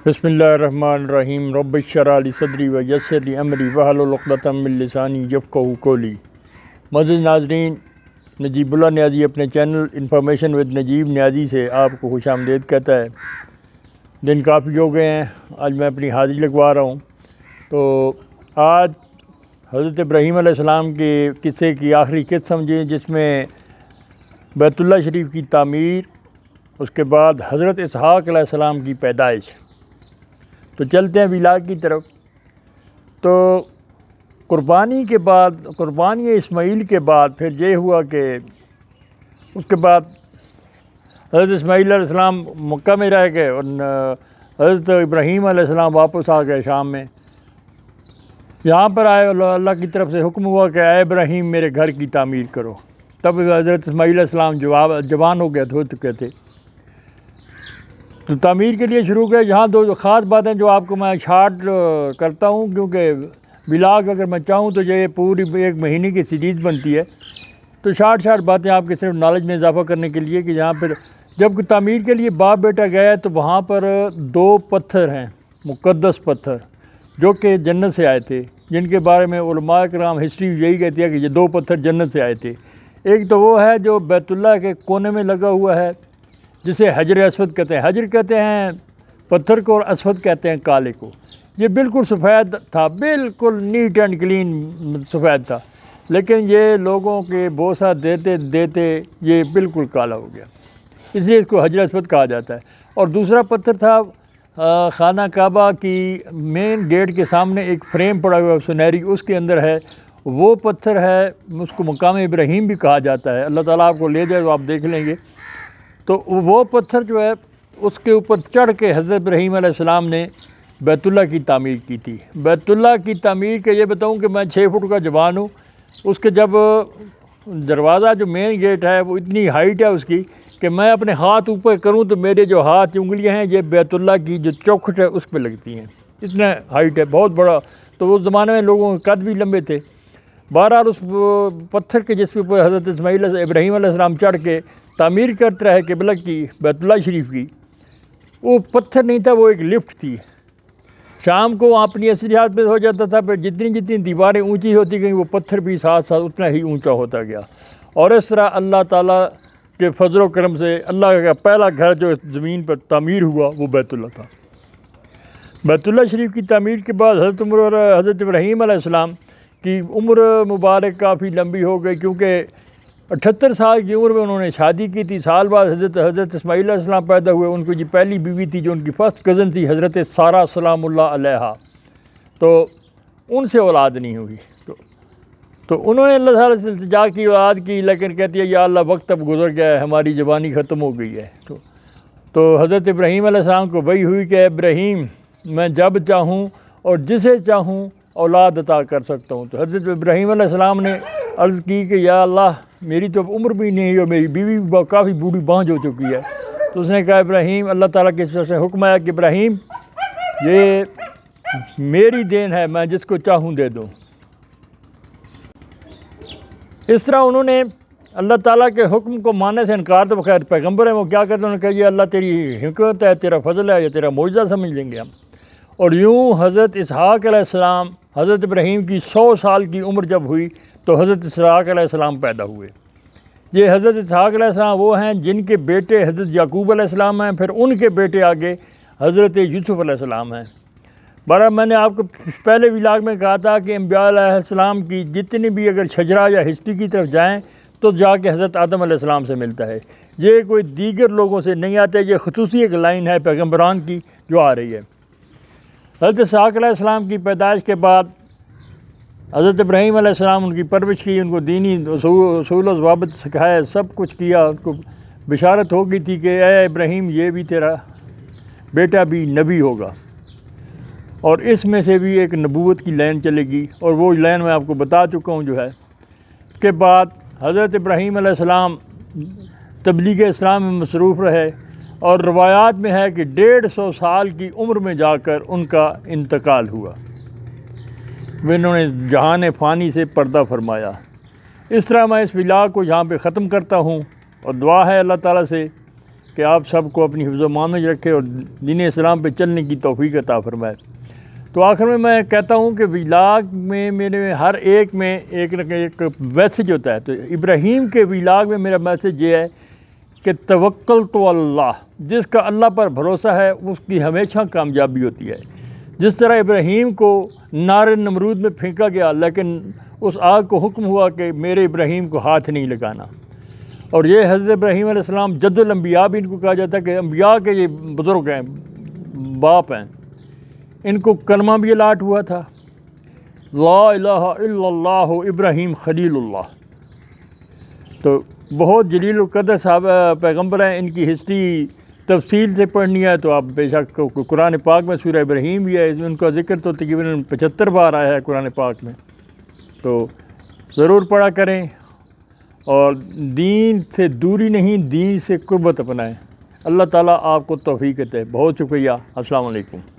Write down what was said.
بسم اللہ الرحمن الرحیم رب اشرح لی صدری ویسر لی امری واحلل عقدۃ من لسانی یفقہوا قولی۔ معزز ناظرین، نجیب اللہ نیازی اپنے چینل انفارمیشن ود نجیب نیازی سے آپ کو خوش آمدید کہتا ہے۔ دن کافی ہو گئے ہیں، آج میں اپنی حاضری لگوا رہا ہوں۔ تو آج حضرت ابراہیم علیہ السلام کے قصے کی آخری قسط سمجھیں، جس میں بیت اللہ شریف کی تعمیر، اس کے بعد حضرت اسحاق علیہ السلام کی پیدائش۔ تو چلتے ہیں ولاگ کی طرف۔ تو قربانی کے بعد، قربانی اسماعیل کے بعد پھر یہ ہوا کہ اس کے بعد حضرت اسماعیل علیہ السلام مکہ میں رہ گئے اور حضرت ابراہیم علیہ السلام واپس آ گئے شام میں۔ یہاں پر آئے، اللہ کی طرف سے حکم ہوا کہ اے ابراہیم میرے گھر کی تعمیر کرو۔ تب حضرت اسماعیل علیہ السلام جوان ہو چکے تھے، تو تعمیر کے لیے شروع گئے۔ یہاں دو خاص باتیں جو آپ کو میں شارٹ کرتا ہوں، کیونکہ ولاگ اگر میں چاہوں تو یہ پوری ایک مہینے کی سیریز بنتی ہے، تو شارٹ باتیں آپ کے صرف نالج میں اضافہ کرنے کے لیے کہ یہاں پر جب تعمیر کے لیے باپ بیٹا گئے تو وہاں پر دو پتھر ہیں، مقدس پتھر، جو کہ جنت سے آئے تھے، جن کے بارے میں علماء کرام ہسٹری یہی کہتی ہے کہ یہ دو پتھر جنت سے آئے تھے۔ ایک تو وہ ہے جو بیت اللہ کے کونے میں لگا ہوا ہے، جسے حجر اسود کہتے ہیں۔ حجر کہتے ہیں پتھر کو، اور اسود کہتے ہیں کالے کو۔ یہ بالکل سفید تھا، بالکل نیٹ اینڈ کلین سفید تھا، لیکن یہ لوگوں کے بوسہ دیتے دیتے یہ بالکل کالا ہو گیا، اس لیے اس کو حجر اسود کہا جاتا ہے۔ اور دوسرا پتھر تھا خانہ کعبہ کی مین گیٹ کے سامنے ایک فریم پڑا ہوا سنہری، اس کے اندر ہے، وہ پتھر ہے، اس کو مقام ابراہیم بھی کہا جاتا ہے۔ اللہ تعالیٰ آپ کو لے جائے تو آپ دیکھ لیں گے۔ تو وہ پتھر جو ہے، اس کے اوپر چڑھ کے حضرت ابراہیم علیہ السلام نے بیت اللہ کی تعمیر کی تھی۔ بیت اللہ کی تعمیر کے یہ بتاؤں کہ میں 6 فٹ کا جوان ہوں۔ اس کے جب دروازہ جو مین گیٹ ہے وہ اتنی ہائٹ ہے اس کی کہ میں اپنے ہاتھ اوپر کروں تو میرے جو ہاتھ انگلیاں ہیں یہ بیت اللہ کی جو چوکھٹ ہے اس پہ لگتی ہیں، اتنا ہائٹ ہے، بہت بڑا۔ تو اس زمانے میں لوگوں کے قد بھی لمبے تھے۔ بہرحال اس پتھر کے جس پہ حضرت ابراہیم علیہ السلام چڑھ کے تعمیر کرتے رہے قبلہ کی، بیت اللہ شریف کی، وہ پتھر نہیں تھا، وہ ایک لفٹ تھی۔ شام کو اپنی اصلی حالت پہ ہو جاتا تھا، پھر جتنی دیواریں اونچی ہوتی گئیں وہ پتھر بھی ساتھ ساتھ اتنا ہی اونچا ہوتا گیا۔ اور اس طرح اللہ تعالیٰ کے فضل و کرم سے اللہ کا پہلا گھر جو زمین پر تعمیر ہوا وہ بیت اللہ تھا۔ بیت اللہ شریف کی تعمیر کے بعد حضرت ابراہیم علیہ السلام کی عمر مبارک کافی لمبی ہو گئی، کیونکہ 78 سال کی عمر میں انہوں نے شادی کی تھی۔ سال بعد حضرت اسماعیل علیہ السلام پیدا ہوئے۔ ان کی پہلی بیوی تھی جو ان کی فرسٹ کزن تھی، حضرت سارہ سلام اللہ علیہا، تو ان سے اولاد نہیں ہوئی۔ تو انہوں نے اللہ تعالیٰ سے التجا کی، اولاد کی، لیکن کہتی ہے یا اللہ وقت اب گزر گیا ہے، ہماری جوانی ختم ہو گئی ہے۔ تو حضرت ابراہیم علیہ السلام کو وہی ہوئی کہ ابراہیم میں جب چاہوں اور جسے چاہوں اولاد عطا کر سکتا ہوں۔ تو حضرت ابراہیم علیہ السلام نے عرض کی کہ یا اللہ میری تو عمر بھی نہیں ہے اور میری بیوی بھی کافی بوڑھی بانجھ ہو چکی ہے۔ تو اس نے کہا ابراہیم، اللہ تعالیٰ کی طرف سے حکم آیا کہ ابراہیم یہ میری دین ہے، میں جس کو چاہوں دے دوں۔ اس طرح انہوں نے اللہ تعالیٰ کے حکم کو ماننے سے انکار، تو بخیر پیغمبر ہیں وہ کیا کرتے ہیں، انہوں نے کہا یہ اللہ تیری حکمت ہے، تیرا فضل ہے، یا تیرا معجزہ سمجھ لیں گے ہم۔ اور یوں حضرت اسحاق علیہ السلام، حضرت ابراہیم کی 100 سال کی عمر جب ہوئی تو حضرت اسحاق علیہ السلام پیدا ہوئے۔ یہ حضرت اسحاق علیہ السلام وہ ہیں جن کے بیٹے حضرت یعقوب علیہ السلام ہیں، پھر ان کے بیٹے آگے حضرت یوسف علیہ السلام ہیں۔ بہرحال میں نے آپ کو پہلے ولاگ میں کہا تھا کہ انبیاء علیہ السلام کی جتنی بھی اگر شجرہ یا ہسٹری کی طرف جائیں تو جا کے حضرت آدم علیہ السلام سے ملتا ہے، یہ کوئی دیگر لوگوں سے نہیں آتے، یہ خصوصی ایک لائن ہے پیغمبران کی جو آ رہی ہے۔ حضرت اسحاق علیہ السلام کی پیدائش کے بعد حضرت ابراہیم علیہ السلام ان کی پرورش کی، ان کو دینی اصول و ضوابط سکھائے، سب کچھ کیا۔ ان کو بشارت ہو گئی تھی کہ اے ابراہیم یہ بھی تیرا بیٹا بھی نبی ہوگا، اور اس میں سے بھی ایک نبوت کی لائن چلے گی، اور وہ لائن میں آپ کو بتا چکا ہوں جو ہے۔ اس کے بعد حضرت ابراہیم علیہ السلام تبلیغ اسلام میں مصروف رہے، اور روایات میں ہے کہ 150 سال کی عمر میں جا کر ان کا انتقال ہوا، انہوں نے جہان فانی سے پردہ فرمایا۔ اس طرح میں اس ولاگ کو یہاں پہ ختم کرتا ہوں، اور دعا ہے اللہ تعالیٰ سے کہ آپ سب کو اپنی حفظ و امان میں رکھے اور دین اسلام پہ چلنے کی توفیق عطا فرمائے۔ تو آخر میں کہتا ہوں کہ ویلاگ میں میرے ہر ایک میں ایک نہ ایک میسیج ہوتا ہے۔ تو ابراہیم کے ویلاگ میں میرا میسیج یہ ہے کہ توکل تو اللہ، جس کا اللہ پر بھروسہ ہے اس کی ہمیشہ کامیابی ہوتی ہے۔ جس طرح ابراہیم کو نار نمرود میں پھینکا گیا، لیکن اس آگ کو حکم ہوا کہ میرے ابراہیم کو ہاتھ نہیں لگانا، اور یہ حضرت ابراہیم علیہ السلام جد الانبیاء بھی ان کو کہا جاتا ہے کہ انبیاء کے یہ بزرگ ہیں، باپ ہیں۔ ان کو کلمہ بھی الاٹ ہوا تھا، لا الہ الا اللہ ابراہیم خلیل اللہ۔ تو بہت جلیل القدر صاحب پیغمبر ہیں، ان کی ہسٹری تفصیل سے پڑھنی ہے تو آپ بے شک قرآن پاک میں سورہ ابراہیم بھی ہے، ان کا ذکر تو تقریباً 75 بار آیا ہے قرآن پاک میں، تو ضرور پڑھا کریں اور دین سے دوری نہیں، دین سے قربت اپنائیں۔ اللہ تعالیٰ آپ کو توفیق دے۔ بہت شکریہ، السلام علیکم۔